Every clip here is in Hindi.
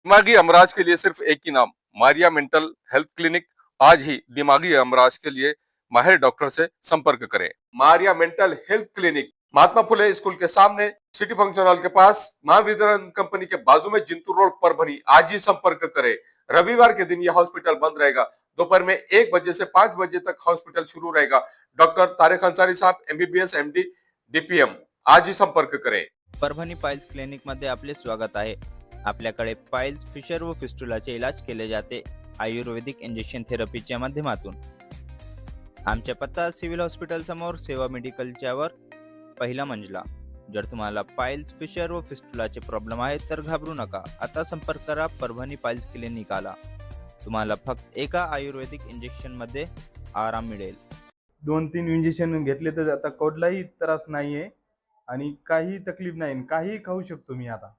दिमागी अमराज के लिए सिर्फ एक ही नाम, मारिया मेंटल हेल्थ क्लिनिक। आज ही दिमागी अमराज के लिए माहिर डॉक्टर से संपर्क करें। Maria mental health clinic, Mahatma Phule school के सामने, सिटी फंक्शन हॉल के पास, महावितरण कंपनी के बाजू में, जिंतूर रोड, परभनी। आज ही संपर्क करें। रविवार के दिन यह हॉस्पिटल बंद रहेगा। दोपहर में 1 बजे से 5 बजे तक हॉस्पिटल शुरू रहेगा। डॉक्टर तारिक अंसारी साहब, MBBS MD DPM। आज ही संपर्क करें। परभणी पाइल्स क्लिनिक मध्ये आपले स्वागत आहे। आपल्याकडे पाइल्स, फिशर व फिस्टुलाचे इलाज केले जाते आयुर्वेदिक इंजेक्शन थेरपीच्या माध्यमातून। आमचा पत्ता सिव्हिल हॉस्पिटल समोर, सेवा मेडिकलच्या वर, पहिला मंजिला। जर तुम्हाला पाइल्स, फिशर व फिस्टुलाचे प्रॉब्लेम आहेत तर घाबरू नका। आता संपर्क करा परभणी पाइल्स क्लिनिकला। तुम्हाला फक्त एका आयुर्वेदिक इंजेक्शन मध्ये आराम मिळेल। 2-3 इंजेक्शन घेतले तर आता कोणलाही त्रास नाहीये आणि काही तकलीफ नाही, काही खाऊ शकतो मी आता।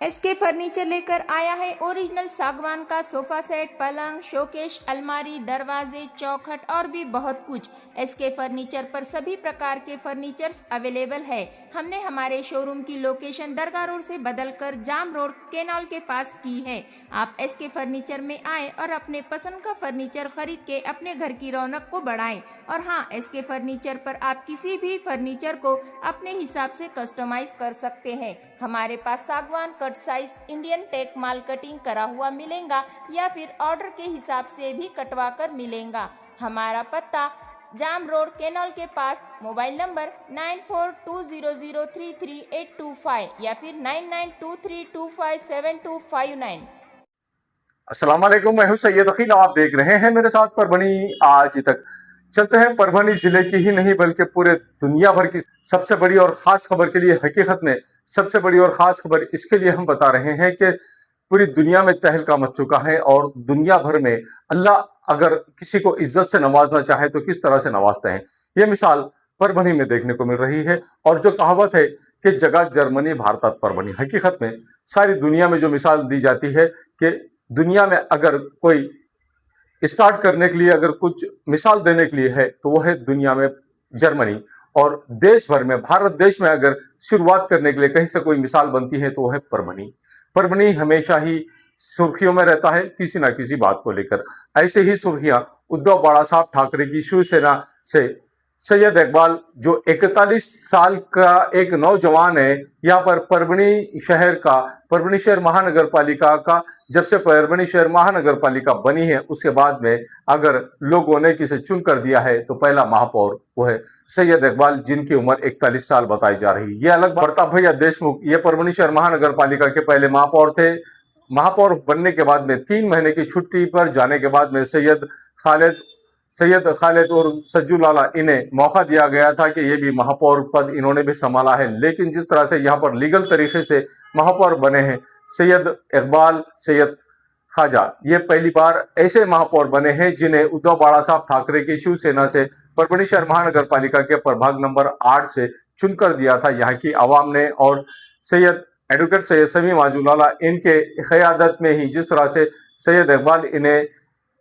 SK फर्नीचर लेकर आया है ओरिजिनल सागवान का सोफा सेट, पलंग, शोकेश, अलमारी, दरवाजे, चौखट और भी बहुत कुछ। SK फर्नीचर पर सभी प्रकार के फर्नीचर्स अवेलेबल है। हमने हमारे शोरूम की लोकेशन दरगाह रोड से बदलकर जाम रोड केनाल के पास की है। आप SK फर्नीचर में आए और अपने पसंद का फर्नीचर खरीद के अपने घर की रौनक को बढ़ाएं। और हाँ, SK फर्नीचर पर आप किसी भी फर्नीचर को अपने हिसाब से कस्टमाइज कर सकते हैं। हमारे पास सागवान कट साइज इंडियन टेक माल कटिंग करा हुआ मिलेगा या फिर ऑर्डर के हिसाब से भी कटवा कर मिलेगा। हमारा पत्ता जाम रोड केनाल के पास। मोबाइल नंबर 9420033825 या फिर 9923257259। अस्सलाम वालेकुम, मैं हूं सैयद अकील। आप देख रहे हैं मेरे साथ परभणी आज तक। चलते हैं परभणी जिले की ही नहीं बल्कि पूरे दुनिया भर की सबसे बड़ी और खास खबर के लिए। हकीकत में सबसे बड़ी और खास खबर इसके लिए हम बता रहे हैं कि पूरी दुनिया में तहलका मच चुका है और दुनिया भर में अल्लाह अगर किसी को इज्जत से नवाजना चाहे तो किस तरह से नवाजते हैं, ये मिसाल परभणी में देखने को मिल रही है। और जो कहावत है कि जगत जर्मनी भारतात परभणी, हकीकत में सारी दुनिया में जो मिसाल दी जाती है कि दुनिया में अगर कोई स्टार्ट करने के लिए, अगर कुछ मिसाल देने के लिए है तो वो है दुनिया में जर्मनी। और देश भर में, भारत देश में अगर शुरुआत करने के लिए कहीं से कोई मिसाल बनती है तो वो है परभणी। परभणी हमेशा ही सुर्खियों में रहता है किसी ना किसी बात को लेकर। ऐसे ही सुर्खियां उद्धव बाला साहब ठाकरे की शिवसेना से सैयद इकबाल, जो 41 साल का एक नौजवान है, यहाँ पर परभणी शहर महानगर पालिका का, जब से परभणी शहर महानगर पालिका बनी है उसके बाद में अगर लोगों ने किसे चुन कर दिया है तो पहला महापौर वो है सैयद इकबाल, जिनकी उम्र 41 साल बताई जा रही है। ये अलग प्रताप भैया देशमुख, ये परभणी शहर महानगर पालिका के पहले महापौर थे। महापौर बनने के बाद में 3 महीने की छुट्टी पर जाने के बाद में सैयद खालिद और सज्जू लाला, इन्हें मौका दिया गया था कि ये भी महापौर पद इन्होंने भी संभाला है। लेकिन जिस तरह से यहाँ पर लीगल तरीके से महापौर बने हैं सैयद इकबाल, सैयद ख्वाजा, ये पहली बार ऐसे महापौर बने हैं जिन्हें उद्धव बाला साहब ठाकरे की शिवसेना से परभणी शहर महानगर पालिका के प्रभाग नंबर 8 से चुनकर दिया था यहाँ की आवाम ने। और एडवोकेट सैयद समी माजूलाला, इनके क़यादत में ही जिस तरह से सैयद इकबाल इन्हें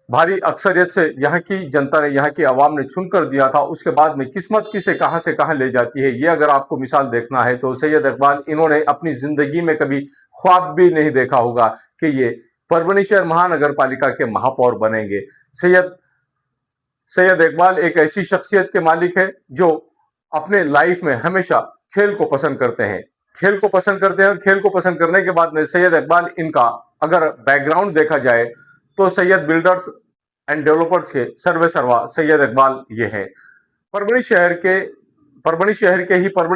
भारी अक्सरियत से यहाँ की जनता ने, यहाँ की आवाम ने चुनकर दिया था, उसके बाद में किस्मत किसे कहां से कहां ले जाती है, ये अगर आपको मिसाल देखना है तो सैयद इकबाल, इन्होंने अपनी जिंदगी में कभी ख्वाब भी नहीं देखा होगा कि ये परभणी शहर महानगर पालिका के महापौर बनेंगे। सैयद इकबाल एक ऐसी शख्सियत के मालिक है जो अपने लाइफ में हमेशा खेल को पसंद करते हैं और खेल को पसंद करने के बाद में सैयद इकबाल, इनका अगर बैकग्राउंड देखा जाए तो सैयद बिल्डर्स एंड डेवलपर्स के सर्वे सर्वा सैयद इकबाल ये हैं। परभणी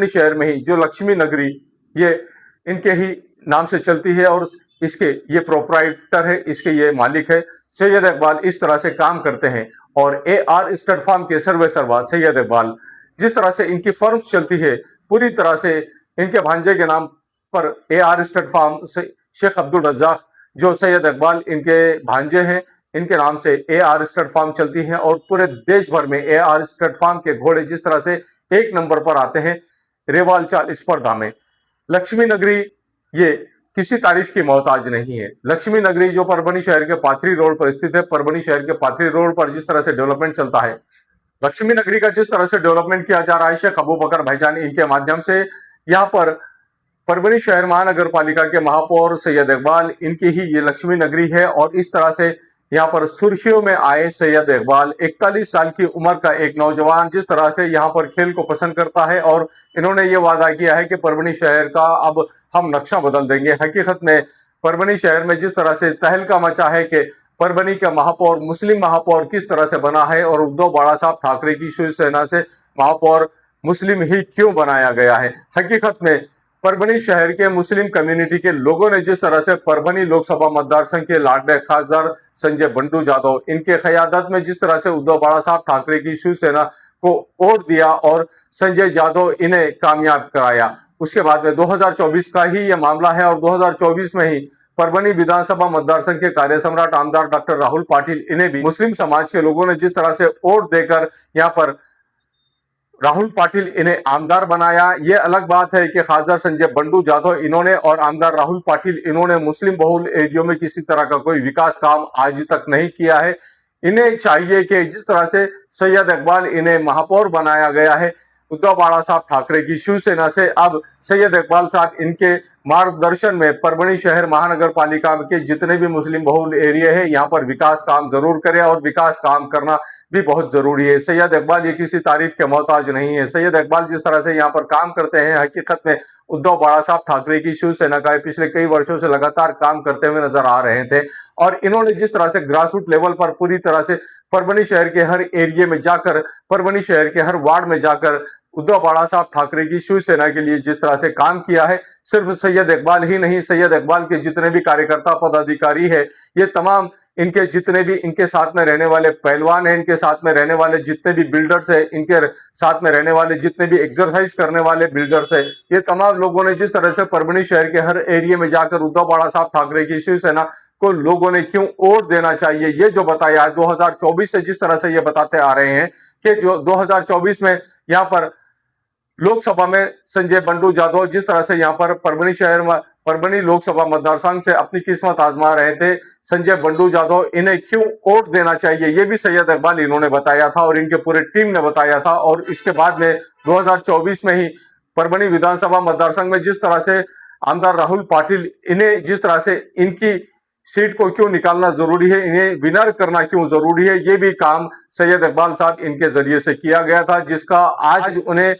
शहर में ही जो लक्ष्मी नगरी, ये इनके ही नाम से चलती है और इसके ये प्रोप्राइटर है, इसके ये मालिक है। सैयद इकबाल इस तरह से काम करते हैं और AR स्टड फार्म के सर्वे सर्वा सैयद इकबाल, जिस तरह से इनकी फर्म चलती है पूरी तरह से इनके भांजे के नाम पर AR स्टड फार्म से शेख अब्दुल रज्जाक, जो सैयद इकबाल इनके भांजे हैं, इनके नाम से AR स्टड फार्म चलती है। और पूरे देश भर में AR स्टड फार्म के घोड़े जिस तरह से 1 नंबर पर आते हैं रेवाल चाल स्पर्धा में, लक्ष्मी नगरी ये किसी तारीफ की मोहताज नहीं है। लक्ष्मी नगरी जो परभणी शहर के पाथरी रोड पर स्थित है, परभणी शहर के पाथरी रोड पर जिस तरह से डेवलपमेंट चलता है, लक्ष्मी नगरी का जिस तरह से डेवलपमेंट किया जा रहा है शेख अबू बकर भाईजान इनके माध्यम से, यहाँ पर परभनी शहर महानगर पालिका के महापौर सैयद इकबाल, इनकी ही ये लक्ष्मी नगरी है और इस तरह से यहाँ पर सुर्खियों में आए सैयद इकबाल, 41 साल की उम्र का एक नौजवान, जिस तरह से यहाँ पर खेल को पसंद करता है और इन्होंने ये वादा किया है कि परभनी शहर का अब हम नक्शा बदल देंगे। हकीकत में परभनी शहर में जिस तरह से तहलका मचा है कि परभनी का महापौर मुस्लिम महापौर किस तरह से बना है और उद्धव बाला साहब ठाकरे की शिवसेना से महापौर मुस्लिम ही क्यों बनाया गया है। हकीकत में परभनी शहर के मुस्लिम कम्युनिटी के लोगों ने जिस तरह से परभनी लोकसभा मतदार संघ के लाडले खासदार संजय बंडू जाधव, इनके क़यादत में जिस तरह से उद्धव बाला साहब ठाकरे की शिवसेना को वोट दिया और संजय जाधव इन्हें कामयाब कराया, उसके बाद में 2024 का ही यह मामला है और 2024 में ही परभनी विधानसभा मतदार संघ के कार्य सम्राट आमदार डॉक्टर राहुल पाटिल, इन्हें भी मुस्लिम समाज के लोगों ने जिस तरह से वोट देकर यहाँ पर राहुल पाटिल इन्हें आमदार बनाया। ये अलग बात है कि खासदार संजय बंडू जाधव इन्होंने और आमदार राहुल पाटिल इन्होंने मुस्लिम बहुल एरियो में किसी तरह का कोई विकास काम आज तक नहीं किया है। इन्हें चाहिए कि जिस तरह से सैयद इकबाल इन्हें महापौर बनाया गया है उद्धव बाला साहब ठाकरे की शिवसेना से, अब सैयद इकबाल साहब इनके मार्गदर्शन में परभनी शहर महानगर पालिका के जितने भी मुस्लिम बहुल एरिया है यहाँ पर विकास काम जरूर करे और विकास काम करना भी बहुत जरूरी है। सैयद इकबाल ये किसी तारीफ के मोहताज नहीं है। सैयद इकबाल जिस तरह से यहाँ पर काम करते हैं, हकीकत में उद्धव बाला साहब ठाकरे की शिवसेना का पिछले कई वर्षों से लगातार काम करते हुए नजर आ रहे थे और इन्होंने जिस तरह से ग्रासरूट लेवल पर पूरी तरह से परभनी शहर के हर एरिया में जाकर, परभनी शहर के हर वार्ड में जाकर उद्धव बाला साहब ठाकरे की शिवसेना के लिए जिस तरह से काम किया है, सिर्फ सैयद इकबाल ही नहीं, सैयद इकबाल के जितने भी कार्यकर्ता पदाधिकारी है, ये तमाम इनके जितने भी इनके साथ में रहने वाले पहलवान हैं, इनके साथ में रहने वाले जितने भी बिल्डर्स हैं, इनके साथ में रहने वाले जितने भी एक्सरसाइज करने वाले बिल्डर्स हैं, ये तमाम लोगों ने जिस तरह से परभनी शहर के हर एरिया में जाकर उद्धव बाला साहब ठाकरे की शिवसेना को लोगों ने क्यों वोट देना चाहिए, ये जो बताया है 2024 से जिस तरह से ये बताते आ रहे हैं कि जो 2024 में यहाँ पर लोकसभा में संजय बंडू जाधव जिस तरह से यहाँ पर परभनी शहर में परभनी लोकसभा मतदार संघ से अपनी किस्मत आजमा रहे थे, संजय बंडू जाधव इन्हें क्यों वोट देना चाहिए, ये भी सैयद इकबाल इन्होंने बताया था और इनके पूरे टीम ने बताया था। और इसके बाद में 2024 में ही परभनी विधानसभा मतदार संघ में जिस तरह से आमदार राहुल पाटिल, इन्हें जिस तरह से इनकी सीट को क्यों निकालना जरूरी है, इन्हें विनर करना क्यों जरूरी है, ये भी काम सैयद इकबाल साहब इनके जरिए से किया गया था, जिसका आज उन्हें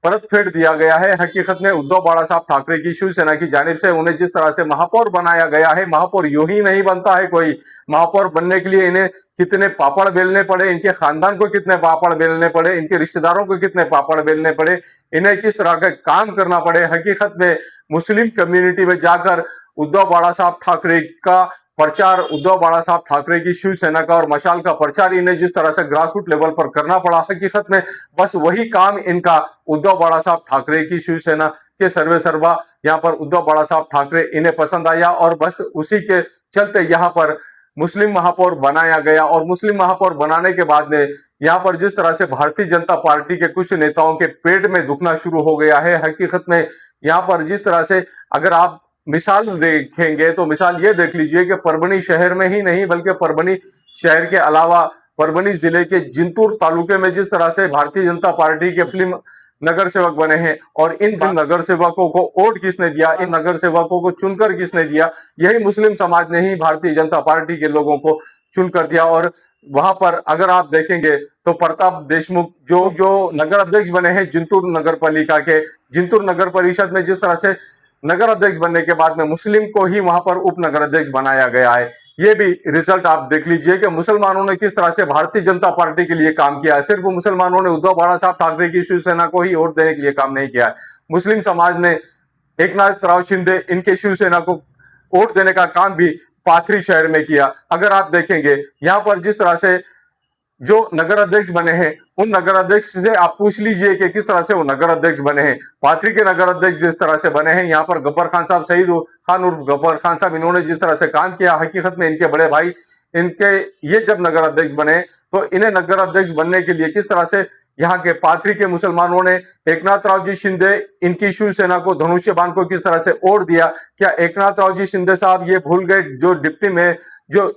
परत फेर दिया गया है। हकीकत में उद्धव बाला साहब ठाकरे की शिवसेना की जानिब से उन्हें जिस तरह से महापौर बनाया गया है, महापौर यूं ही नहीं बनता है कोई, महापौर बनने के लिए इन्हें कितने पापड़ बेलने पड़े, इनके खानदान को कितने पापड़ बेलने पड़े, इनके रिश्तेदारों को कितने पापड़ बेलने पड़े, इन्हें किस तरह का काम करना पड़े। हकीकत में मुस्लिम कम्युनिटी में जाकर उद्धव बाला साहब ठाकरे का प्रचार, उद्धव बाला साहब ठाकरे की शिवसेना का और मशाल का प्रचार इन्हें जिस तरह से ग्रासरूट लेवल पर करना पड़ा, हकीकत में बस वही काम इनका उद्धव बाला साहब ठाकरे की शिवसेना के सर्वे सर्वा यहाँ पर उद्धव बाला साहब ठाकरे इन्हें पसंद आया और बस उसी के चलते यहाँ पर मुस्लिम महापौर बनाया गया। और मुस्लिम महापौर बनाने के बाद में यहाँ पर जिस तरह से भारतीय जनता पार्टी के कुछ नेताओं के पेट में दुखना शुरू हो गया है। हकीकत में यहाँ पर जिस तरह से अगर आप मिसाल देखेंगे तो मिसाल ये देख लीजिए कि परभनी शहर में ही नहीं बल्कि परभनी शहर के अलावा परभनी जिले के जिंतूर तालुके में जिस तरह से भारतीय जनता पार्टी के मुस्लिम नगर सेवक बने हैं और इन नगर सेवकों को वोट किसने दिया, इन नगर सेवकों को चुनकर किसने दिया, यही मुस्लिम समाज ने ही भारतीय जनता पार्टी के लोगों को चुनकर दिया। और वहां पर अगर आप देखेंगे तो प्रताप देशमुख जो नगर अध्यक्ष बने हैं जिंतूर नगर पालिका के, जिंतूर नगर परिषद में जिस तरह से नगर अध्यक्ष बनने के बाद में मुस्लिम को ही वहां पर उप नगर अध्यक्ष बनाया गया है। ये भी रिजल्ट आप देख लीजिए कि मुसलमानों ने किस तरह से भारतीय जनता पार्टी के लिए काम किया है। सिर्फ मुसलमानों ने उद्धव बाला साहब ठाकरे की शिवसेना को ही वोट देने के लिए काम नहीं किया है, मुस्लिम समाज ने एकनाथराव शिंदे इनके शिवसेना को वोट देने का काम भी पाथरी शहर में किया। अगर आप देखेंगे यहाँ पर जिस तरह से जो नगर अध्यक्ष बने हैं उन नगर अध्यक्ष से आप पूछ लीजिए कि किस तरह से वो नगर अध्यक्ष बने हैं। पाथरी के नगर अध्यक्ष जिस तरह से बने हैं, यहाँ पर गब्बर खान साहब, शहीद खान उर्फ गब्बर खान साहब, इन्होंने जिस तरह से काम किया, हकीकत में इनके बड़े भाई इनके ये जब नगर अध्यक्ष बने तो इन्हें नगर अध्यक्ष बनने के लिए किस तरह से यहाँ के पाथरी के मुसलमानों ने एकनाथराव जी शिंदे इनकी शिवसेना को, धनुष्य बाण को किस तरह से वोट दिया। क्या एकनाथराव जी शिंदे साहब ये भूल गए जो डिप्टी में जो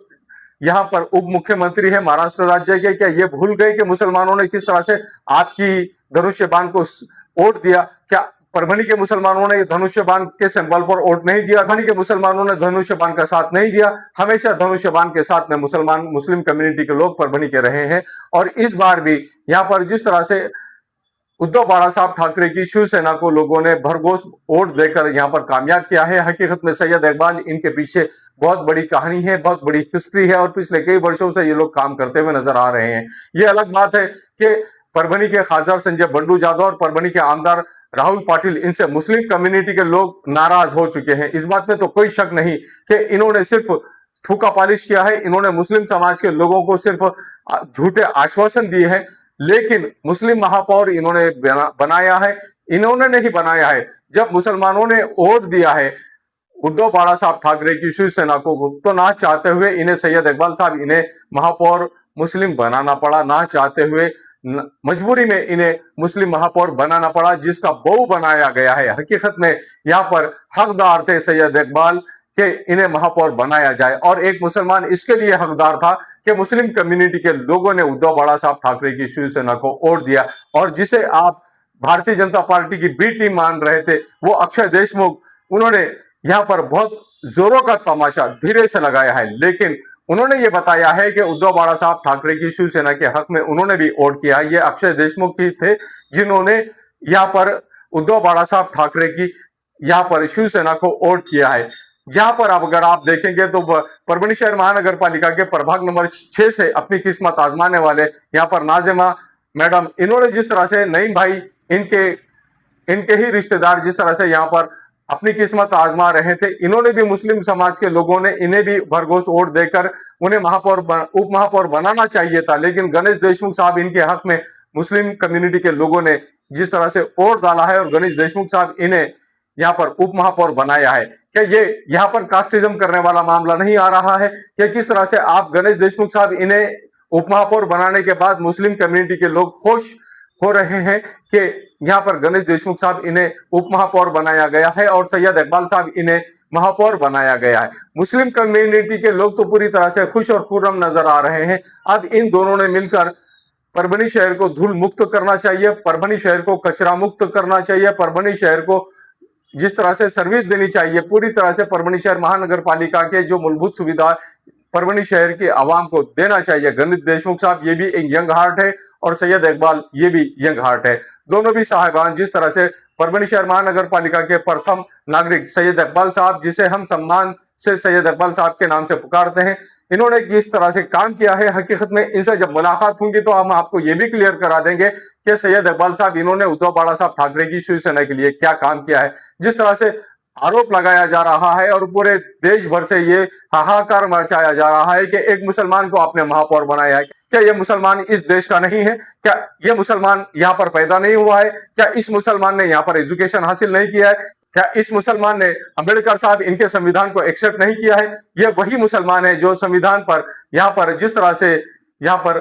यहाँ पर उप मुख्यमंत्री है महाराष्ट्र राज्य के, क्या ये भूल गए कि मुसलमानों ने किस तरह से आपकी धनुष्य बाण को वोट दिया? क्या परभनी के मुसलमानों ने धनुष्य बाण के सिंबल पर वोट नहीं दिया। परभनी के मुसलमानों ने धनुष्य बाण का साथ नहीं दिया। हमेशा धनुष्य बाण के साथ में मुस्लिम कम्युनिटी के लोग परभनी के रहे हैं। और इस बार भी यहाँ पर जिस तरह से उद्धव बाला साहब ठाकरे की शिवसेना को लोगों ने भरघोस वोट देकर यहाँ पर कामयाब किया है। हकीकत में सैयद इकबाल इनके पीछे बहुत बड़ी कहानी है, बहुत बड़ी हिस्ट्री है और पिछले कई वर्षों से ये लोग काम करते हुए नजर आ रहे हैं। ये अलग बात है कि परभनी के खासदार संजय बंडू जादव और परभनी के आमदार राहुल पाटिल, इनसे मुस्लिम कम्युनिटी के लोग नाराज हो चुके हैं। इस बात में तो कोई शक नहीं कि इन्होंने सिर्फ ठूका पालिश किया है। इन्होंने मुस्लिम समाज के लोगों को सिर्फ झूठे आश्वासन दिए हैं, लेकिन मुस्लिम महापौर इन्होंने बनाया है, इन्होंने नहीं बनाया है। जब मुसलमानों ने वोट दिया है उद्धव बाला साहब ठाकरे की शिवसेना को, तो ना चाहते हुए इन्हें सैयद इकबाल साहब इन्हें महापौर मुस्लिम बनाना पड़ा। ना चाहते हुए मजबूरी में इन्हें मुस्लिम महापौर बनाना पड़ा, जिसका बहू बनाया गया है। हकीकत में यहाँ पर हकदार थे सैयद इकबाल कि इन्हें महापौर बनाया जाए, और एक मुसलमान इसके लिए हकदार था कि मुस्लिम कम्युनिटी के लोगों ने उद्धव बाला साहब ठाकरे की शिवसेना को वोट दिया। और जिसे आप भारतीय जनता पार्टी की बी टीम मान रहे थे, वो अक्षय देशमुख, उन्होंने यहाँ पर बहुत जोरों का तमाशा धीरे से लगाया है, लेकिन उन्होंने ये बताया है कि उद्धव बाला साहब ठाकरे की शिवसेना के हक में उन्होंने भी वोट किया है। ये अक्षय देशमुख ही थे जिन्होंने यहाँ पर उद्धव बाला साहब ठाकरे की यहाँ पर शिवसेना को वोट किया है। जहां पर अब अगर आप देखेंगे तो परभनी शहर महानगर पालिका के प्रभाग नंबर 6 से अपनी किस्मत आजमाने वाले यहाँ पर नाजिमा मैडम, इन्होंने जिस तरह से नईम भाई इनके ही रिश्तेदार जिस तरह से यहाँ पर अपनी किस्मत आजमा रहे थे, इन्होंने भी मुस्लिम समाज के लोगों ने इन्हें भी भरघोस वोट देकर उन्हें उप महापौर बनाना चाहिए था। लेकिन गणेश देशमुख साहब इनके हक में मुस्लिम कम्युनिटी के लोगों ने जिस तरह से वोट डाला है और गणेश देशमुख साहब इन्हें यहाँ पर उप महापौर बनाया है। क्या ये यहाँ पर कास्टिज्म करने वाला मामला नहीं आ रहा है कि किस तरह से आप गणेश देशमुख साहब इन्हें उप महापौर बनाने के बाद मुस्लिम कम्युनिटी के लोग खुश हो रहे हैं कि यहाँ पर गणेश देशमुख साहब इन्हें उप महापौर बनाया गया है और सैयद इकबाल साहब इन्हें महापौर बनाया गया है। मुस्लिम कम्युनिटी के लोग तो पूरी तरह से खुश और खुर्रम नजर आ रहे हैं। अब इन दोनों ने मिलकर परभनी शहर को धूल मुक्त करना चाहिए, परभनी शहर को कचरा मुक्त करना चाहिए, परभनी शहर को जिस तरह से सर्विस देनी चाहिए पूरी तरह से परभनी शहर महानगर पालिका के जो मूलभूत सुविधा परभनी शहर के आवाम को देना चाहिए। गणेश देशमुख साहब ये भी एक यंग हार्ट है और सैयद इकबाल ये भी यंग हार्ट है। दोनों भी साहिबान जिस तरह से परभनी शहर महानगर पालिका के प्रथम नागरिक सैयद इकबाल साहब, जिसे हम सम्मान से सैयद इकबाल साहब के नाम से पुकारते हैं, इन्होंने किस तरह से काम किया है। हकीकत में इनसे जब मुलाकात होंगी तो हम आपको ये भी क्लियर करा देंगे कि सैयद इकबाल साहब इन्होंने उद्धव बाला साहब ठाकरे की शिवसेना के लिए क्या काम किया है। जिस तरह से आरोप लगाया जा रहा है और पूरे देश भर से ये हाहाकार मचाया जा रहा है कि एक मुसलमान को आपने महापौर बनाया है। क्या ये मुसलमान इस देश का नहीं है? क्या ये मुसलमान यहाँ पर पैदा नहीं हुआ है? क्या इस मुसलमान ने यहाँ पर एजुकेशन हासिल नहीं किया है? क्या इस मुसलमान ने अंबेडकर साहब इनके संविधान को एक्सेप्ट नहीं किया है? ये वही मुसलमान है जो संविधान पर यहाँ पर जिस तरह से यहाँ पर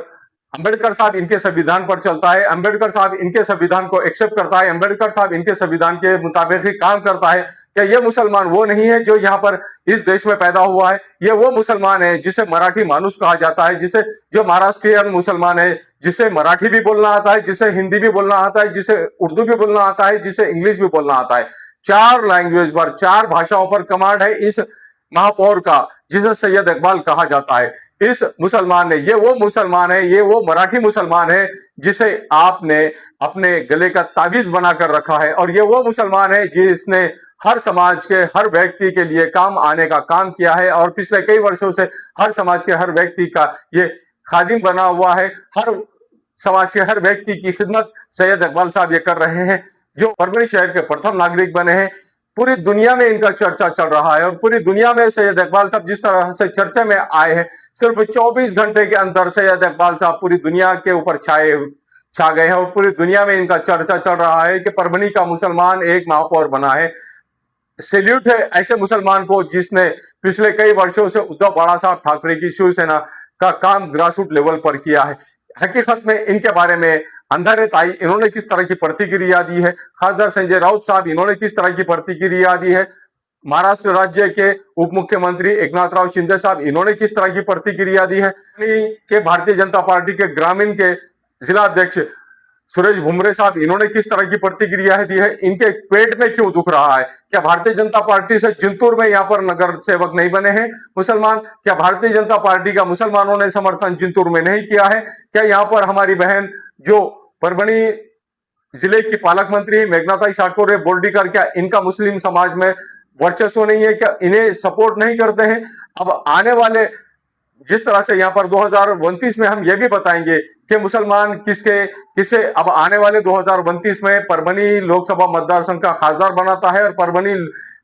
अंबेडकर साहब इनके संविधान पर चलता है, अंबेडकर साहब इनके संविधान को एक्सेप्ट करता है, अंबेडकर साहब इनके संविधान के मुताबिक ही काम करता है। क्या ये मुसलमान वो नहीं है जो यहाँ पर इस देश में पैदा हुआ है? ये वो मुसलमान है जिसे मराठी मानुस कहा जाता है, जिसे जो महाराष्ट्रियन मुसलमान है, जिसे मराठी भी बोलना आता है, जिसे हिंदी भी बोलना आता है, जिसे उर्दू भी बोलना आता है, जिसे इंग्लिश भी बोलना आता है। 4 लैंग्वेज पर 4 भाषाओं पर कमांड है इस महापौर का, जिसे सैयद इकबाल कहा जाता है। इस मुसलमान ने, ये वो मुसलमान है, ये वो मराठी मुसलमान है जिसे आपने अपने गले का तावीज बनाकर रखा है, और ये वो मुसलमान है जिसने हर समाज के हर व्यक्ति के लिए काम आने का काम किया है और पिछले कई वर्षों से हर समाज के हर व्यक्ति का ये खादिम बना हुआ है। हर समाज के हर व्यक्ति की खिदमत सैयद इकबाल साहब ये कर रहे हैं, जो परभनी शहर के प्रथम नागरिक बने हैं। पूरी दुनिया में इनका चर्चा चल रहा है और पूरी दुनिया में सैयद इकबाल साहब जिस तरह से चर्चा में आए हैं, सिर्फ 24 घंटे के अंदर सैयद इकबाल साहब पूरी दुनिया के ऊपर छा गए हैं और पूरी दुनिया में इनका चर्चा चल रहा है कि परभनी का मुसलमान एक महापौर बना है। सैल्यूट है ऐसे मुसलमान को जिसने पिछले कई वर्षों से उद्धव बाला साहब ठाकरे की शिवसेना का काम ग्रासरूट लेवल पर किया है। हकीकत में इनके बारे में अंधारेत आई, इन्होंने किस तरह की प्रतिक्रिया दी है। खासदार संजय राउत साहब इन्होंने किस तरह की प्रतिक्रिया दी है। महाराष्ट्र राज्य के उप मुख्यमंत्री एकनाथराव शिंदे साहब इन्होंने किस तरह की प्रतिक्रिया दी है। के भारतीय जनता पार्टी के ग्रामीण के जिला अध्यक्ष सुरेश भुमरे साहब, इन्होंने किस तरह की प्रतिक्रिया दी है, इनके पेट में क्यों दुख रहा है? क्या भारतीय जनता पार्टी से जिंतूर में यहाँ पर नगर सेवक नहीं बने हैं मुसलमान? क्या भारतीय जनता पार्टी का मुसलमानों ने समर्थन जिंतूर में नहीं किया है? क्या यहाँ पर हमारी बहन जो परभणी जिले की पालक मंत्री मेघनाताई ठाकुर बोर्डीकर, क्या इनका मुस्लिम समाज में वर्चस्व नहीं है? क्या इन्हें सपोर्ट नहीं करते हैं? अब आने वाले जिस तरह से यहाँ पर 2029 में हम ये भी बताएंगे कि मुसलमान किसे अब आने वाले 2029 में परभणी लोकसभा मतदार संघ का खासदार बनाता है और परभणी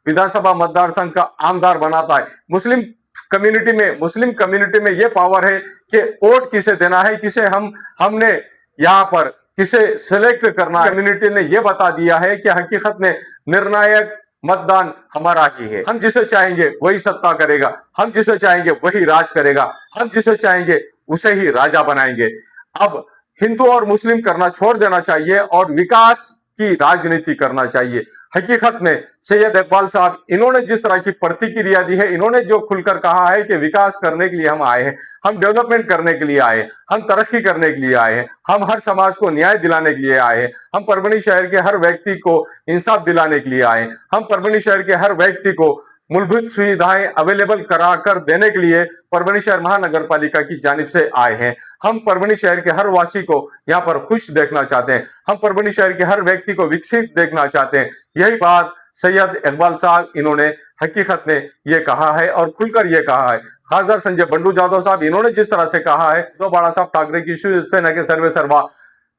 विधानसभा मतदार संघ का आमदार बनाता है। मुस्लिम कम्युनिटी में ये पावर है कि वोट किसे देना है, किसे हमने यहाँ पर किसे सिलेक्ट करना है। कम्युनिटी ने यह बता दिया है कि हकीकत में निर्णायक मतदान हमारा ही है। हम जिसे चाहेंगे वही सत्ता करेगा, हम जिसे चाहेंगे वही राज करेगा, हम जिसे चाहेंगे उसे ही राजा बनाएंगे। अब हिंदू और मुस्लिम करना छोड़ देना चाहिए और विकास की राजनीति करना चाहिए। हकीकत में सैयद इकबाल साहब, इन्होंने जिस तरह की प्रतिक्रिया दी है, इन्होंने जो खुलकर कहा है कि विकास करने के लिए हम आए हैं, हम डेवलपमेंट करने के लिए आए हैं, हम तरक्की करने के लिए आए हैं, हम हर समाज को न्याय दिलाने के लिए आए हैं, हम परभणी शहर के हर व्यक्ति को इंसाफ दिलाने के लिए आए हैं, हम परभणी शहर के हर व्यक्ति को मूलभूत सुविधाएं अवेलेबल कराकर देने के लिए परभणी शहर महानगर पालिका की जानिब से आए हैं। हम परभणी शहर के हर वासी को यहाँ पर खुश देखना चाहते हैं, हम परभणी शहर के हर व्यक्ति को विकसित देखना चाहते हैं। यही बात सैयद इकबाल साहब इन्होंने हकीकत में ये कहा है और खुलकर ये कहा है। खासदार संजय बंडू जाधव साहब, इन्होंने जिस तरह से कहा है, उद्धव बाला साहब ठाकरे की शिवसेना के सर्वे सर्वा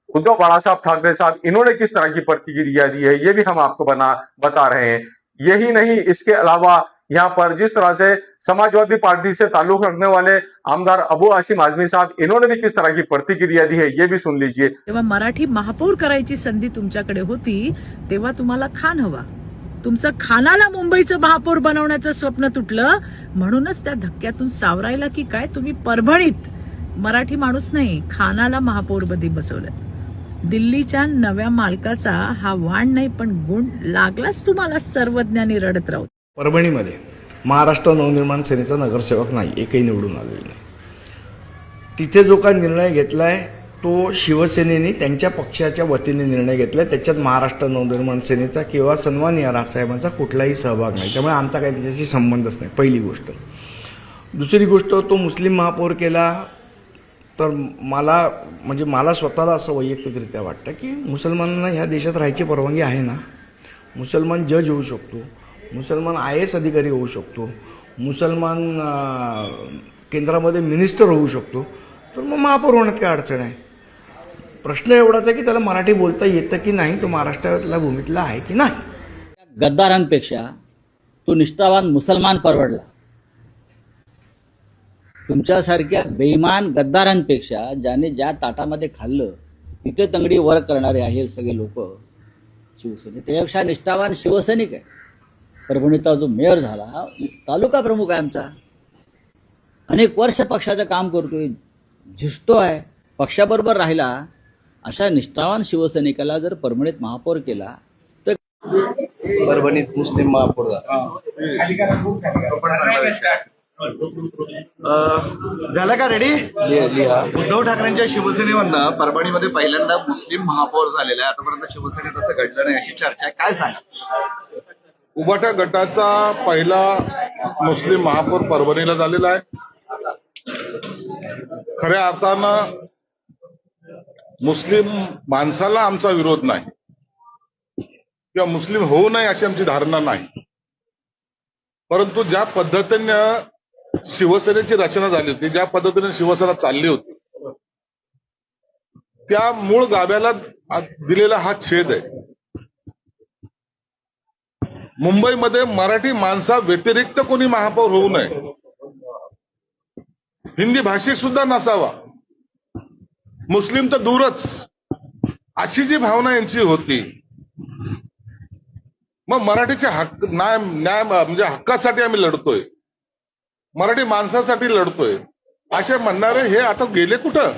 उद्धव बाला साहब ठाकरे साहब, इन्होंने किस तरह की प्रतिक्रिया दी है, ये भी हम आपको बता रहे हैं। यही नहीं, इसके अलावा यहाँ पर जिस तरह से समाजवादी पार्टी से ताल्लुक रखने वाले आमदार अबू आसिम आजमी साहब, इन्होंने भी किस तरह की प्रतिक्रिया दी है, ये भी सुन लीजिए। तेव्हा मराठी महापौर करायची संधी तुमच्याकडे होती, तेव्हा तुम्हाला खान हवा. तुमचं खानाला मुंबईचं महापौर बनवण्याचं स्वप्न तुटलं, म्हणूनच त्या धक्क्यातून सावरायला की काय तुम्ही परभणीत मराठी माणूस नाही, खानाला महापौरपदी बसवलं. दिल्लीच्या नव्या मालकाचा हा वाण नाही, पण गुण लागलाच तुम्हाला सर्वज्ञानी रडत राहू. परभणीमध्ये महाराष्ट्र नवनिर्माण सेनेचा नगरसेवक नाही, एकही निवडून आलेला नाही. तिथे जो काही निर्णय घेतलाय तो शिवसेनेने त्यांच्या पक्षाच्या वतीने निर्णय घेतलाय. त्याच्यात महाराष्ट्र नवनिर्माण सेनेचा किंवा सन्माननीय राजसाहेबांचा कुठलाही सहभाग नाही. त्यामुळे आमचा काही त्याच्याशी संबंधच नाही, पहिली गोष्ट. दुसरी गोष्ट, तो मुस्लिम महापौर केला तर मला स्वतःला असं वैयक्तिकरित्या वाटतं की मुसलमानांना ह्या देशात राहायची परवानगी आहे ना. मुसलमान जज होऊ शकतो, मुसलमान IAS अधिकारी होऊ शकतो, मुसलमान केंद्रामध्ये मिनिस्टर होऊ शकतो, तर मग महापौर होण्यात काय अडचण आहे. प्रश्न एवढाच आहे की त्याला मराठी बोलता येतं की नाही, तो महाराष्ट्रातल्या भूमीतला आहे की नाही. गद्दारांपेक्षा तो निष्ठावान मुसलमान परवडला. तुमच्यासारख्या बेईमान गद्दारांपेक्षा ज्याने ज्या ताटामध्ये खाल्लं तिथे तंगडी वर करणारे आहे सगळे लोक शिवसेने, त्यापेक्षा निष्ठावान शिवसैनिक आहे. परभणीचा जो मेयर झाला, तालुका प्रमुख आहे आमचा, अनेक वर्ष पक्षाचं काम करतोय, झिजतो आहे, पक्षाबरोबर राहिला, अशा निष्ठावान शिवसैनिकाला जर परभणीत महापौर केला तर परभणीत मुस्लिम महापौर झालं का रेडी? उद्धव ठाकरेंच्या शिवसेनेमधनं परभणीमध्ये पहिल्यांदा मुस्लिम महापौर झालेला आहे. आतापर्यंत शिवसेनेत असं घडलं नाही अशी चर्चा आहे, काय सांगा? उबाटा गटाचा पहिला मुस्लिम महापौर परभणीला झालेला आहे. खऱ्या अर्थानं मुस्लिम माणसाला आमचा विरोध नाही किंवा मुस्लिम होऊ नये अशी आमची धारणा नाही, परंतु ज्या पद्धतीनं शिवसेनेची रचना झाली होती, ज्या पद्धतीने शिवसेना चालली होती, त्या मूळ गाभ्याला दिलेला हा छेद आहे. मुंबईमध्ये मराठी माणसा व्यतिरिक्त कोणी महापौर होऊ नये, हिंदी भाषिक सुद्धा नसावा, मुस्लिम तर दूरच, अशी जी भावना यांची होती. मग मराठीचे हक्क न्याय म्हणजे हक्कासाठी आम्ही लढतोय, मराठी माणसासाठी लढतोय, असे म्हणणारे हे आता गेले कुठं?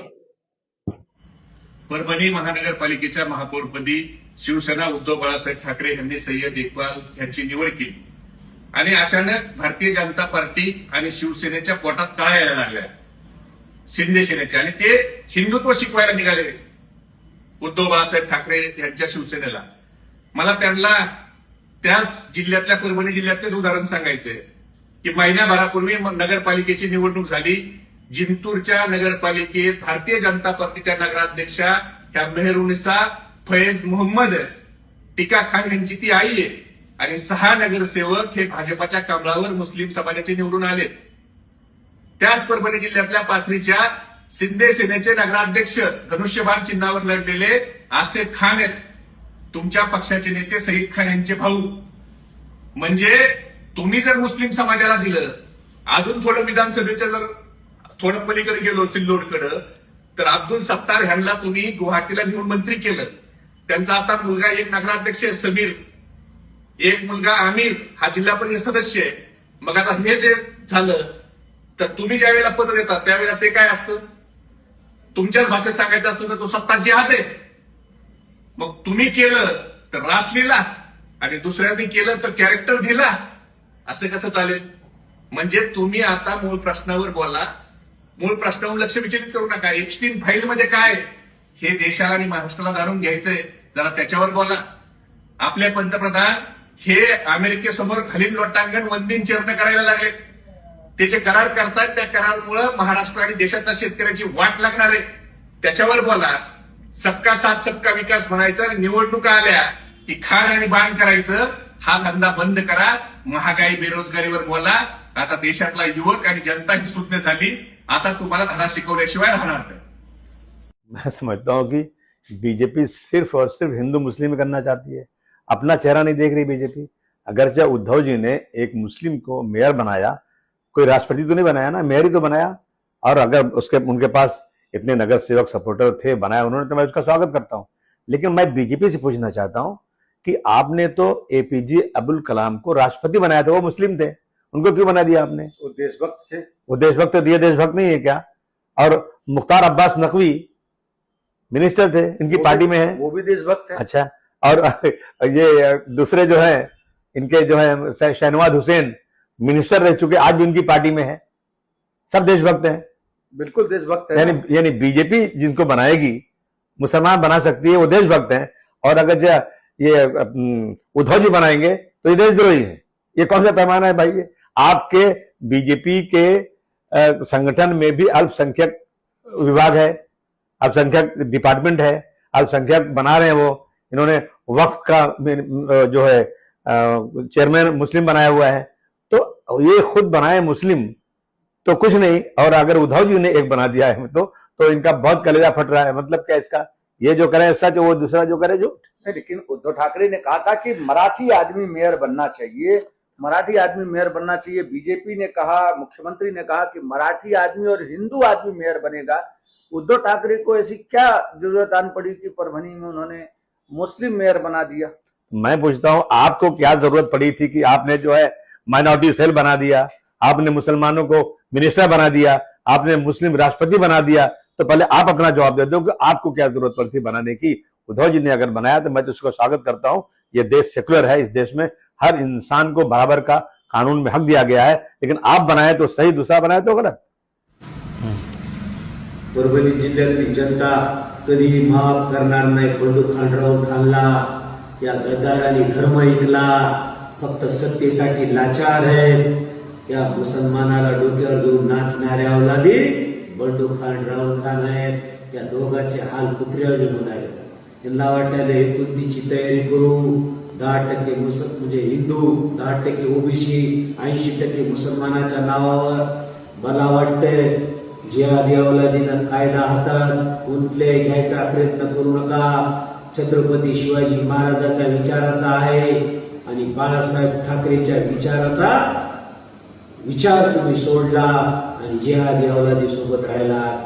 परभणी महानगरपालिकेच्या महापौरपदी शिवसेना उद्धव बाळासाहेब ठाकरे यांनी सय्यद इक्बाल यांची निवड केली आणि अचानक भारतीय जनता पार्टी आणि शिवसेनेच्या पोटात काळ्या यायला लागल्या, शिंदे सेनेच्या, आणि ते हिंदुत्व शिकवायला निघाले. उद्धव बाळासाहेब ठाकरे यांच्या शिवसेनेला. मला त्यांना त्याच जिल्ह्यातल्या परभणी जिल्ह्यातलेच उदाहरण सांगायचंय की महिन्याभरापूर्वी नगरपालिकेची निवडणूक झाली. जिंतूरच्या नगरपालिकेत भारतीय जनता पार्टीच्या नगराध्यक्षा ह्या मेहरुनिसा फैज मोहम्मद टिका खान यांची ती आई आहे आणि 6 नगरसेवक हे भाजपाच्या कमळावर मुस्लिम समाजाचे निवडून आले. त्याच परभणी जिल्ह्यातल्या पाथरीच्या शिंदे सेनेचे नगराध्यक्ष धनुष्यबाण चिन्हावर लढलेले आसिफ खान आहेत, तुमच्या पक्षाचे नेते सईद खान यांचे भाऊ. म्हणजे तुम्ही जर मुस्लिम समाजाला दिलं, अजून थोडं विधानसभेच्या जर थोडं पलीकडे गेलो सिल्लोडकडं, तर अब्दुल सत्तार ह्यांना तुम्ही गुवाहाटीला घेऊन मंत्री केलं. त्यांचा आता मुलगा एक नगराध्यक्ष आहे समीर, एक मुलगा आमिर हा जिल्हा परिषद सदस्य आहे. मग आता हे जे झालं, तर तुम्ही ज्या वेळेला पद देतात त्यावेळेला ते काय असतं, तुमच्याच भाषेत सांगायचं असतं तर तो सत्ताची हात आहे. मग तुम्ही केलं तर रास लिहिला आणि दुसऱ्यांनी केलं तर कॅरेक्टर दिला, असं कसं चालेल? म्हणजे तुम्ही आता मूळ प्रश्नावर बोला, मूळ प्रश्नावर लक्ष विचलित करू नका. एप्स्टीन फाईलमध्ये काय हे देशाला आणि महाराष्ट्राला जाणून घ्यायचंय, जरा त्याच्यावर बोला. आपले पंतप्रधान हे अमेरिकेसमोर खालील लोटांगण वंदीन चिन्ह करायला लागले, त्याचे करार करतात. त्या करारामुळे महाराष्ट्र आणि देशातल्या शेतकऱ्यांची वाट लागणार आहे, त्याच्यावर बोला. सबका साथ सबका विकास म्हणायचं आणि निवडणुका आल्या की खाण आणि बाण करायचं, हा धंदा बंद करा. महागाई बेरोजगारीवर बोला. आता देशातला युवक आणि जनता ही सुज्ञ झाली, आता तुम्हाला धडा शिकवल्याशिवाय राहणार नाही. मैं समझता हूं कि बीजेपी सिर्फ और सिर्फ हिंदू मुस्लिम करना चाहती है, अपना चेहरा नहीं देख रही बीजेपी. अगरचे उद्धव जी ने एक मुस्लिम को मेयर बनाया, कोई राष्ट्रपति तो नहीं बनाया ना, मेयर ही तो बनाया. और अगर उनके पास इतने नगर सेवक सपोर्टर थे, बनाया उन्होंने, तो मैं उसका स्वागत करता हूं. लेकिन मैं बीजेपी से पूछना चाहता हूं कि आपने तो एपीजे अब्दुल कलाम को राष्ट्रपति बनाया था, वो मुस्लिम थे, उनको क्यों बना दिया आपने? वो देशभक्त थे. वो देशभक्त दिए, देशभक्त नहीं है क्या? और मुख्तार अब्बास नकवी मिनिस्टर थे, इनकी पार्टी में है, वो भी देशभक्त है. अच्छा. और ये दूसरे जो है इनके जो है शहनवाज हुसैन मिनिस्टर रह चुके, आज भी उनकी पार्टी में है, सब देशभक्त हैं. बिल्कुल देशभक्त है. यानी बीजेपी जिनको बनाएगी, मुसलमान बना सकती है, वो देशभक्त हैं. और अगर ये उद्धव जी बनाएंगे तो ये देशद्रोही है. ये कौन सा पैमाना है भाई? ये आपके बीजेपी के संगठन में भी अल्पसंख्यक विभाग है, अल्पसंख्यक डिपार्टमेंट है, अल्पसंख्यक बना रहे हैं. वो इन्होंने वक्फ का जो है चेयरमैन मुस्लिम बनाया हुआ है. तो ये खुद बनाए मुस्लिम तो कुछ नहीं, और अगर उद्धव जी ने एक बना दिया है तो इनका बहुत कलेजा फट रहा है. मतलब क्या इसका? ये जो करे सच, वो दूसरा जो करे झूठ. लेकिन उद्धव ठाकरे ने कहा था कि मराठी आदमी मेयर बनना चाहिए, मराठी आदमी मेयर बनना चाहिए. बीजेपी ने कहा, मुख्यमंत्री ने कहा कि मराठी आदमी और हिंदू आदमी मेयर बनेगा. उद्धव ठाकरे को ऐसी क्या जरूरत आन पड़ी कि परभणी में उन्होंने मुस्लिम मेयर बना दिया? मैं पूछता हूं, आपको क्या जरूरत पड़ी थी कि आपने जो है माइनॉरिटी सेल बना दिया, आपने मुसलमानों को मिनिस्टर बना दिया, आपने मुस्लिम राष्ट्रपति बना दिया? तो पहले आप अपना जवाब दे दो कि आपको क्या जरूरत पड़ी थी बनाने की. उद्धव जी ने अगर बनाया तो मैं तो उसको स्वागत करता हूं. ये देश सेक्युलर है, इस देश में हर इंसान को बराबर का कानून में हक दिया गया है. लेकिन आप बनाए तो सही, दूसरा बनाए तो गलत. परभणी जिल्ह्यातली जनता कधीही माफ करणार नाही. बंडू खांडराव खाल्ला, या गद्दारांनी धर्म ऐकला, फक्त सत्तेसाठी लाचार आहेत. या मुसलमानाला डोक्यावर घेऊन नाचणाऱ्या अवलादी बंडू खांडराव खान आहेत. या दोघांचे हाल कुत्र्यावर होणार आहेत. यांना वाटायला एकुलतीची तयारी करू, 10% म्हणजे हिंदू, 10% ओबीसी, 80% मुसलमानाच्या नावावर. मला वाटतंय जिहादी अवलादीनं कायदा हातात कुठले घ्यायचा प्रयत्न करू नका. छत्रपती शिवाजी महाराजांच्या विचाराचा आहे आणि बाळासाहेब ठाकरेच्या विचाराचा विचार तुम्ही सोडला आणि जिहादी अवलादी सोबत राहिला.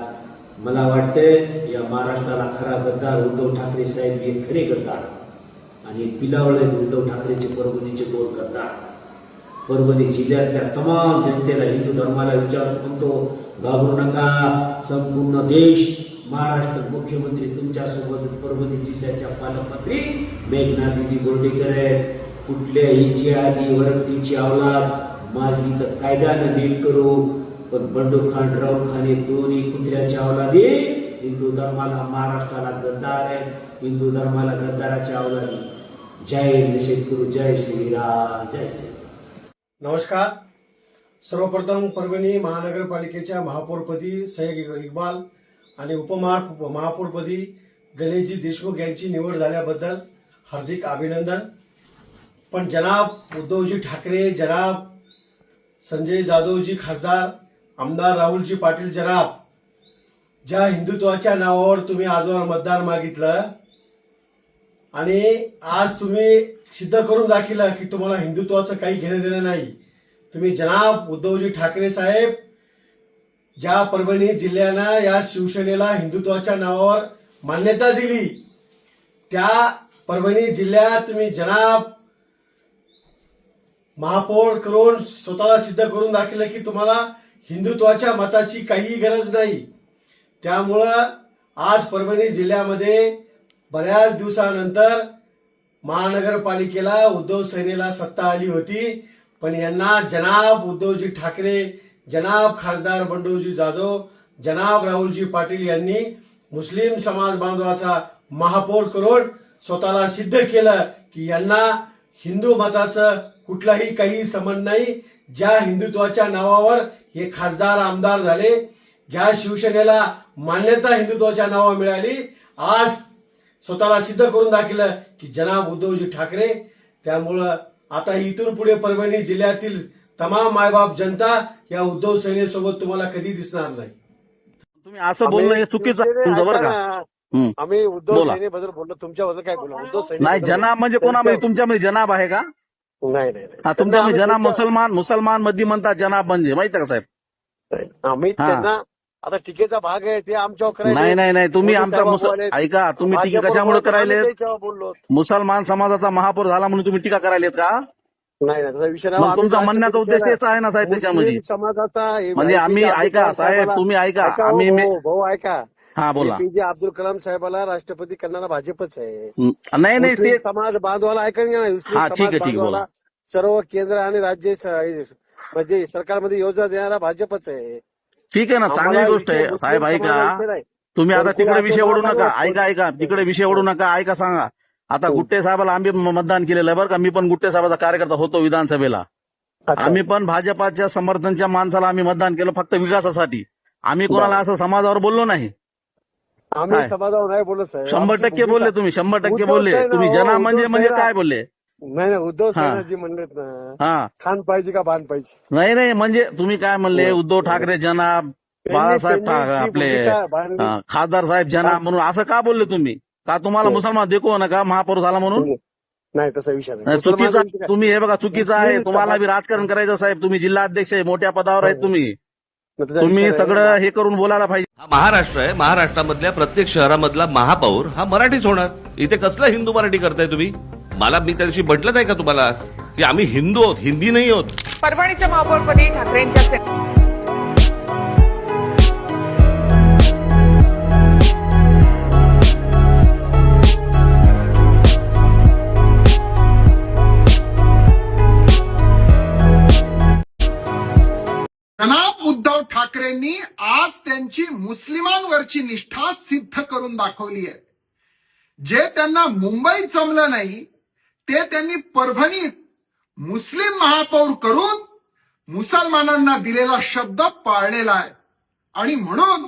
मला वाटतंय या महाराष्ट्राला खरा गद्दार उद्धव ठाकरे साहेब हे खरे गद्दार आणि पिलावळे उद्धव ठाकरेचे परभणीचे दोन गद्दार. परभणी जिल्ह्यातल्या तमाम जनतेला, हिंदू धर्माला विचार म्हणतो, घाबरू नका. संपूर्ण देश, महाराष्ट्र मुख्यमंत्री तुमच्यासोबत, परभणी जिल्ह्याच्या पालकमंत्री मेघना दिदी बोर्डीकर आहेत. कुठल्याही जिहादी वरतीची अवलाद माझी तर कायद्यानं नीट करू, पण बंडू खांडराव खान हे दोन्ही कुत्र्याच्या अवलादी हिंदू धर्माला महाराष्ट्राला गद्दार आहेत, हिंदू धर्माला गद्दाराच्या अवलादी. जय निषेध करू. जय श्रीराम. जय श्री. नमस्कार. सर्वप्रथम परभणी महानगरपालिकेच्या महापौरपदी सय्यद इक्बाल आणि उपमहापौरपदी गणेशजी देशमुख यांची निवड झाल्याबद्दल हार्दिक अभिनंदन. पण जनाब उद्धवजी ठाकरे, जनाब संजय जाधवजी खासदार, आमदार राहुलजी पाटील जनाब, ज्या हिंदुत्वाच्या नावावर तुम्ही आजवर मतदान मागितलं आणि आज तुम्ही सिद्ध करून दाखवलं की तुम्हाला हिंदुत्वाचं काही घेणं देणं नाही. तुम्ही जनाब उद्धवजी ठाकरे साहेब, ज्या परभणी जिल्ह्यानं या शिवसेनेला हिंदुत्वाच्या नावावर मान्यता दिली, त्या परभणी जिल्ह्यात तुम्ही जनाब महापौर करून स्वतःला सिद्ध करून दाखवलं की तुम्हाला हिंदुत्वाच्या मताची काही गरज नाही. त्यामुळं आज परभणी जिल्ह्यामध्ये बऱ्याच दिवसानंतर महानगरपालिकेला उद्धव सेनेला सत्ता आली होती, पण यांना जनाब उद्धवजी ठाकरे, जनाब खासदार बंडूजी जाधव, जनाब राहुलजी पाटील यांनी मुस्लिम समाज बांधवाचा महापौर करून स्वतःला सिद्ध केलं की यांना हिंदू मताचं कुठलाही काही संबंध नाही. ज्या हिंदुत्वाच्या नावावर हे खासदार आमदार झाले, ज्या शिवसेनेला मान्यता हिंदुत्वाच्या नावावर मिळाली, आज स्वतःला सिद्ध करून दाखवलं की जनाब उद्धवजी ठाकरे. त्यामुळं आता इथून पुढे परभणी जिल्ह्यातील तमाम मायबाप जनता या उद्धव सेनेसोबत तुम्हाला कधी दिसणार नाही. तुम्ही असं बोलणं हे चुकीचं आहे तुमचं, बरं का? आम्ही उद्धव सेनेबद्दल बोललो, तुमच्याबद्दल काय बोललो? उद्धव सेने नाही, जनाब म्हणजे कोणामध्ये तुमच्यामध्ये जनाब आहे का? नाही नाही हा, तुमच्यामध्ये जनाब मुसलमान मध्ये म्हणतात जनाब म्हणजे, माहिती का साहेब? आम्ही त्यांना आता टीकेचा भाग आहे ते आमच्यावर नाही नाही नाही, तुम्ही आमचा ऐका, तुम्ही टीका कशामुळे करायले? बोललो मुसलमान समाजाचा महापौर झाला म्हणून तुम्ही टीका करायलेत का? नाही नाही, विषय मग तुमचा म्हणण्याचा उद्देश तेच आहे ना साहेब त्याच्यामध्ये. समाजाचा म्हणजे आम्ही ऐका साहेब, तुम्ही ऐका, आम्ही भाऊ ऐका, हा बोला. APJ अब्दुल कलाम साहेबाला राष्ट्रपती करणारा भाजपच आहे. नाही नाही, ते समाज बांधवाला ऐका नाही, ठीक आहे बोला. सर्व केंद्र आणि राज्य म्हणजे सरकारमध्ये योजना देणारा भाजपच आहे. ठीक आहे ना, चांगली गोष्ट आहे साहेब. ऐका, तुम्ही आता तिकडे विषय ओढू नका. ऐका, तिकडे विषय ओढू नका. ऐका, सांगा. आता गुट्टे साहेबाला आम्ही मतदान केलेलं आहे, बरं का? मी पण गुट्टे साहेबाचा कार्यकर्ता होतो विधानसभेला. आम्ही पण भाजपाच्या समर्थनच्या माणसाला आम्ही मतदान केलं, फक्त विकासासाठी. आम्ही कोणाला असं समाजावर बोललो नाही. आम्ही समाजावर नाही बोलत साहेब. 100% बोलले तुम्ही, 100% बोलले तुम्ही. जना म्हणजे काय बोलले? नाही उद्धव साहेबजी म्हणलेत ना, खान पाहिजे का बाण पाहिजे? नाही नाही, म्हणजे तुम्ही काय म्हणले? उद्धव ठाकरे जनाब, बाळासाहेब आपले खासदार साहेब जनाब म्हणून असं का बोलले तुम्ही? का तुम्हाला मुसलमान देखो नका महापौर झाला म्हणून? नाही, तसा विषय नाही. चुकीचा तुम्ही, हे बघा, चुकीचं आहे. तुम्हाला बी राजकारण करायचं साहेब. तुम्ही जिल्हा अध्यक्ष आहे, मोठ्या पदावर आहेत तुम्ही सगळं हे करून बोलायला पाहिजे. हा महाराष्ट्र आहे, महाराष्ट्रामधल्या प्रत्येक शहरामधला महापौर हा मराठीच होणार. इथे कसला हिंदू मराठी करताय तुम्ही? मला मी त्या दिवशी म्हटलं नाही का तुम्हाला की आम्ही हिंदू आहोत, हिंदी नाही आहोत? परभणीच्या महापौरपदी ठाकरेंच्या जनाब उद्धव ठाकरेंनी आज त्यांची मुस्लिमांवरची निष्ठा सिद्ध करून दाखवली आहे. जे त्यांना मुंबईत जमलं नाही ते त्यांनी परभणीत मुस्लिम महापौर करून मुसलमानांना दिलेला शब्द पाळलेला आहे. आणि म्हणून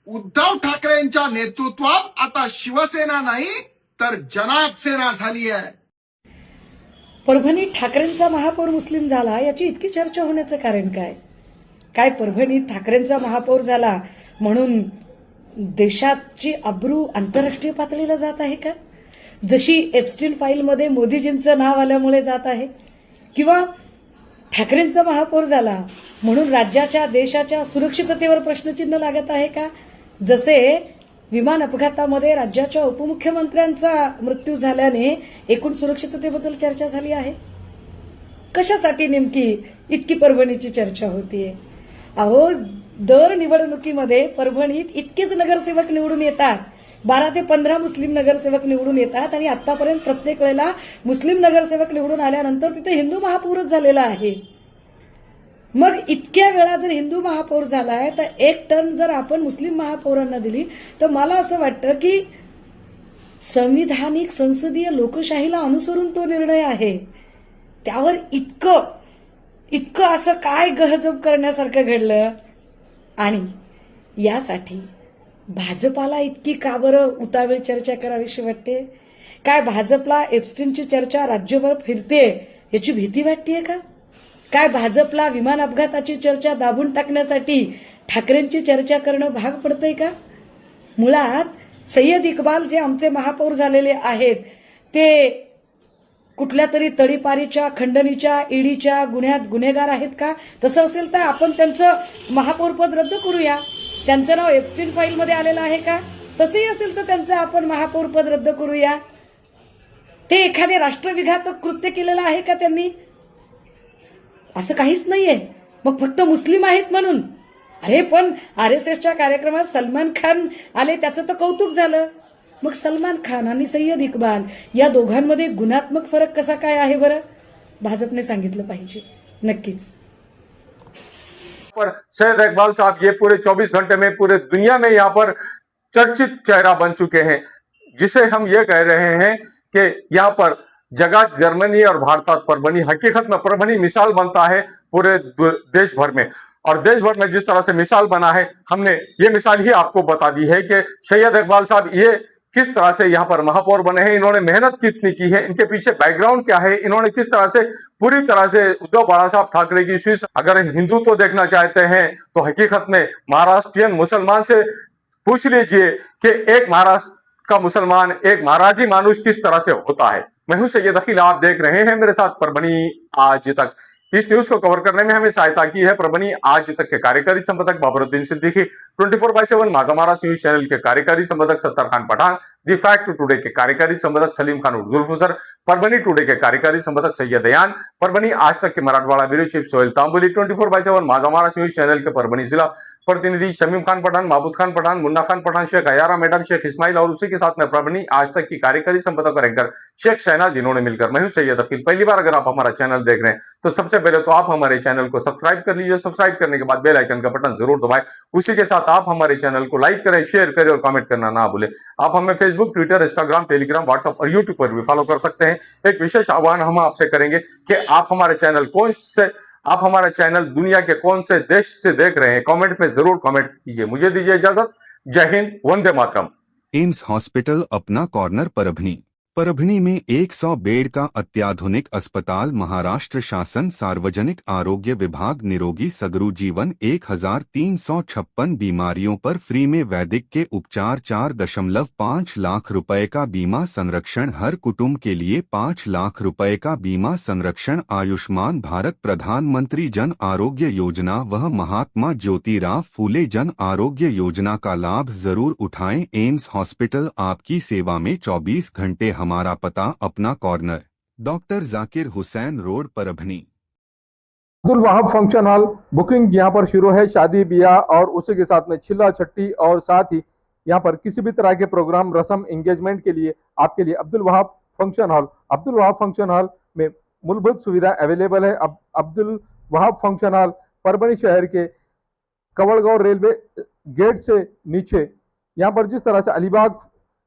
उद्धव ठाकरेंच्या नेतृत्वात आता शिवसेना नाही तर जनाब सेना झाली आहे. परभणीत ठाकरेंचा महापौर मुस्लिम झाला याची इतकी चर्चा होण्याचं कारण काय? काय परभणीत ठाकरेंचा महापौर झाला म्हणून देशाची अब्रू आंतरराष्ट्रीय पातळीला जात आहे का? जशी एप्स्टीन फाईलमध्ये मोदीजींचं नाव आल्यामुळे जात आहे, किंवा ठाकरेंचा महापौर झाला म्हणून राज्याच्या देशाच्या सुरक्षिततेवर प्रश्नचिन्ह लागत आहे का? जसे विमान अपघातामध्ये राज्याच्या उपमुख्यमंत्र्यांचा मृत्यू झाल्याने एकूण सुरक्षिततेबद्दल चर्चा झाली आहे. कशासाठी नेमकी इतकी परभणीची चर्चा होतीये? अहो, दर निवडणुकीमध्ये परभणीत इतकेच नगरसेवक निवडून येतात, 12 ते 15 मुस्लिम नगरसेवक निवडून येतात, आणि आतापर्यंत प्रत्येक वेळेला मुस्लिम नगरसेवक निवडून आल्यानंतर तिथे हिंदू महापौरच झालेला आहे. मग इतक्या वेळा जर हिंदू महापौर झालाय तर 1 टन जर आपण मुस्लिम महापौरांना दिली तर मला असं वाटतं की संविधानिक संसदीय लोकशाहीला अनुसरून तो निर्णय आहे, त्यावर इतकं असं काय गहजब करण्यासारखं घडलं. आणि यासाठी भाजपाला इतकी का बरं उतावीळ चर्चा करावीशी वाटते? काय भाजपला एप्स्टीनची चर्चा राज्यभर फिरते याची भीती वाटतेय का? काय भाजपला विमान अपघाताची चर्चा दाबून टाकण्यासाठी ठाकरेंची चर्चा करणं भाग पडतंय का? मुळात सय्यद इक्बाल जे आमचे महापौर झालेले आहेत ते कुठल्या तरी तडीपारीच्या, खंडणीच्या, ईडीच्या गुन्ह्यात गुन्हेगार आहेत का? तसं असेल तर आपण त्यांचं महापौरपद रद्द करूया. त्यांचं नाव एप्स्टीन फाईलमध्ये आलेलं आहे का? तसंही असेल तर त्यांचं आपण महापौरपद रद्द करूया. ते एखादे राष्ट्रविघातक कृत्य केलेलं आहे का त्यांनी? असं काहीच नाहीये. मग फक्त मुस्लिम आहेत म्हणून? अरे पण RSSच्या कार्यक्रमात सलमान खान आले, त्याचं तर कौतुक झालं. मग सलमान खान आणि सय्यद इक्बाल या दोघांमध्ये गुणात्मक फरक कसा काय आहे बरं? भाजपने सांगितलं पाहिजे नक्कीच. पर सैयद इकबाल साहब ये पूरे 24 घंटे में पूरे दुनिया में यहाँ पर चर्चित चेहरा बन चुके हैं, जिसे हम ये कह रहे हैं कि यहाँ पर जगत, जर्मनी और भारत परभनी, हकीकत में परभनी मिसाल बनता है पूरे देश भर में. और देश भर में जिस तरह से मिसाल बना है, हमने ये मिसाल ही आपको बता दी है कि सैयद इकबाल साहब ये किस तरह से यहाँ पर महापौर बने हैं, इन्होंने मेहनत कितनी की है, इनके पीछे बैकग्राउंड क्या है, इन्होंने किस तरह से पूरी तरह से उद्धव बाला साहब ठाकरे की स्विच. अगर हिंदुत्व तो देखना चाहते हैं तो हकीकत में महाराष्ट्रियन मुसलमान से पूछ लीजिए कि एक महाराष्ट्र का मुसलमान, एक मराठी मानुष किस तरह से होता है. मैं हूं सैयद अखिल, आप देख रहे हैं मेरे साथ परभनी आज तक. इस न्यूज को कवर करने में हमें सहायता की है परभनी आज तक के कार्यकारी संपादक बाबरुद्दीन सिद्दीकी, 24/7 माझा महाराष्ट्र न्यूज चैनल के कार्यकारी संपादक Sattar Khan Pathan, the fact today के कार्यकारी संपादक सलीम खान जुल्फुसर, परभनी टुडे के कार्यकारी संपादक सैयद अयान, परभनी आज तक के Marathwada bureau chief Sohail Tambuli, 24/7 Majha Maharashtra news channel के परभनी जिला प्रतिनिधि शमीम खान पठान, महबूद खान पठान, मुन्ना खान पठान, शेख अयारा मैडम, शेख इस्माइल और उसी के साथ में परभनी आज तक की कार्यकारी संपादक और एंकर शेख शहनाज, जिन्होंने मिलकर. मैं हूं सैयद अखिल. पहली बार अगर आप हमारा चैनल देख रहे हैं तो सबसे पहले तो आप हमारे चैनल को सब्सक्राइब कर लीजिए. सब्सक्राइब करने के बाद बेल आइकन का बटन जरूर दबाएं. उसी के साथ आप हमारे चैनल को लाइक करें, शेयर करें और कमेंट करना ना भूलें. आप हमें Facebook, Twitter, Instagram, Telegram, WhatsApp और यूट्यूब पर भी फॉलो कर सकते हैं. एक विशेष आह्वान हम आपसे करेंगे कि आप हमारा चैनल दुनिया के कौन से देश से देख रहे हैं, कमेंट में जरूर कमेंट कीजिए. मुझे दीजिए इजाजत. जय हिंद, वंदे मातरम. एम्स हॉस्पिटल अपना कॉर्नर परभनी. परभनी में 100 बेड का अत्याधुनिक अस्पताल. महाराष्ट्र शासन सार्वजनिक आरोग्य विभाग निरोगी सगरू जीवन. 1356 बीमारियों पर फ्री में वैदिक के उपचार. 4.5 लाख रुपए का बीमा संरक्षण. हर कुटुंब के लिए 5 लाख रुपए का बीमा संरक्षण. आयुष्मान भारत प्रधानमंत्री जन आरोग्य योजना व महात्मा ज्योतिराव फूले जन आरोग्य योजना का लाभ जरूर उठाएं. एम्स हॉस्पिटल आपकी सेवा में 24 घंटे. हमारा पता अपना corner, doctor Zakir Hussain road, Parbhani. Abdul Wahab function hall booking यहाँ पर शुरू है. शादी ब्याह और उसी के साथ में छिल्ला छट्टी और साथ ही यहाँ पर किसी भी तरह के प्रोग्राम, रस्म, एंगेजमेंट के लिए आपके लिए अब्दुल वहाब फंक्शन हॉल में मूलभूत सुविधा अवेलेबल है. अब्दुल वहाब फंक्शन हॉल परभनी शहर के कवड़गांव रेलवे गेट से नीचे, यहाँ पर जिस तरह से अलीबाग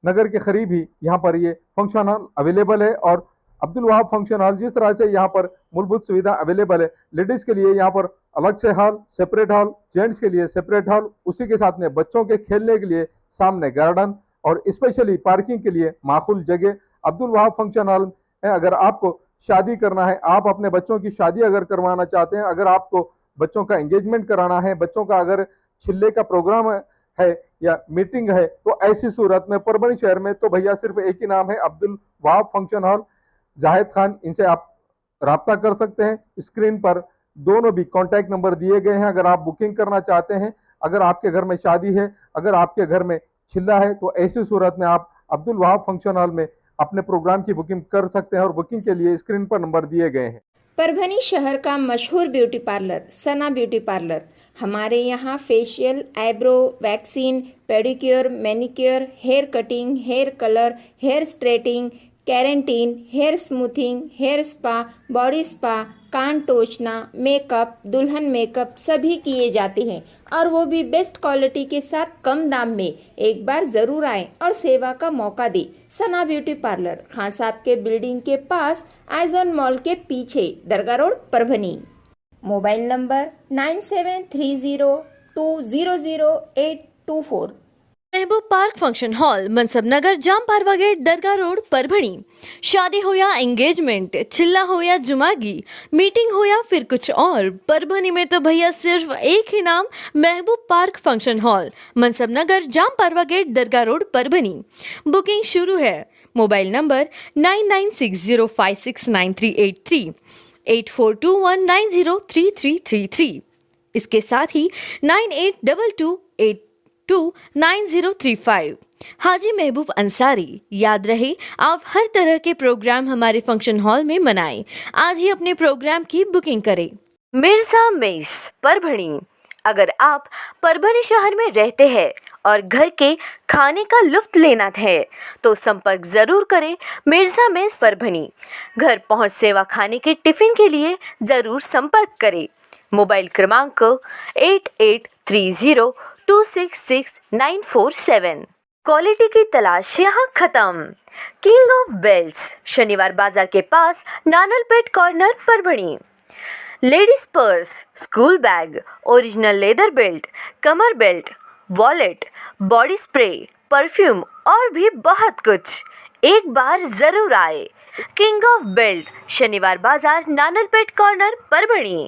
नगर के करीब ही यहाँ पर ये फंक्शन हॉल अवेलेबल है. और अब्दुल वहाब फंक्शन हॉल जिस तरह से यहाँ पर मूलभूत सुविधा अवेलेबल है, लेडीज के लिए यहाँ पर अलग से हॉल, सेपरेट हॉल, जेंट्स के लिए सेपरेट हॉल, उसी के साथ में बच्चों के खेलने के लिए सामने गार्डन और स्पेशली पार्किंग के लिए माकूल जगह अब्दुल वहाब फंक्शन हॉल है. अगर आपको शादी करना है, आप अपने बच्चों की शादी अगर करवाना चाहते हैं, अगर आपको बच्चों का एंगेजमेंट कराना है, बच्चों का अगर छिल्ले का प्रोग्राम है या मीटिंग है, तो ऐसी सूरत में परभनी शहर में तो भैया सिर्फ एक ही नाम है, अब्दुल वहाब फंक्शन हॉल, जाहिद खान. इनसे आप राब्ता कर सकते हैं. स्क्रीन पर दोनों भी कॉन्टैक्ट नंबर दिए गए हैं. अगर आप बुकिंग करना चाहते हैं, अगर आपके घर में शादी है, अगर आपके घर में छिल्ला है, तो ऐसी सूरत में आप अब्दुल वहाब फंक्शन हॉल में अपने प्रोग्राम की बुकिंग कर सकते हैं. और बुकिंग के लिए स्क्रीन पर नंबर दिए गए हैं. परभनी शहर का मशहूर beauty parlour Sana beauty parlour. हमारे यहाँ फेशियल, आईब्रो, वैक्सीन, pedicure, manicure, hair cutting, hair colour, hair straightening, keratin, hair smoothing, hair spa, body spa, कान टोचना, मेकअप, दुल्हन मेकअप सभी किए जाते हैं और वो भी बेस्ट क्वालिटी के साथ कम दाम में। एक बार जरूर आएं और सेवा का मौका दें। सना ब्यूटी पार्लर, खान साहब के बिल्डिंग के पास, आइजॉन मॉल के पीछे, Dargah road, Parbhani. Mobile number 9730200824। Mehboob park function hall, Mansab Nagar, Jam Parwa gate, Dargah road, Parbhani. शादी हो या एंगेजमेंट, चिल्ला हो या जुमागी, मीटिंग हो या फिर कुछ और, परभणी में तो भैया सिर्फ एक ही नाम, महबूब park function hall, Mansab Nagar, Jam Parwa gate, Dargah road, Parbhani. Booking शुरू है। Mobile number 9960569383, 8421903333। इसके साथ ही 9822829035। हाजी महबूब अंसारी। याद रहे, आप हर तरह के प्रोग्राम हमारे फंक्शन हॉल में मनाएं। आज ही अपने प्रोग्राम की बुकिंग करें। मिर्जा मेस, परभणी। अगर आप परभणी शहर में रहते हैं और घर के खाने का लुत्फ लेना है तो संपर्क जरूर करें मिर्जा मेस, परभणी। घर पहुंच सेवा खाने के टिफिन के लिए जरूर संपर्क करें। मोबाइल क्रमांक 8830266947। क्वालिटी की तलाश यहाँ खत्म। King of belts, Shaniwar Bazaar के पास, Nanalpeth corner, Parbhani. Ladies purse, school bag, original leather belt, कमर belt, wallet, body spray, perfume और भी बहुत कुछ। एक बार जरूर आए। किंग ऑफ बेल्ट, शनिवार बाजार, नानलपेट कॉर्नर, परभणी।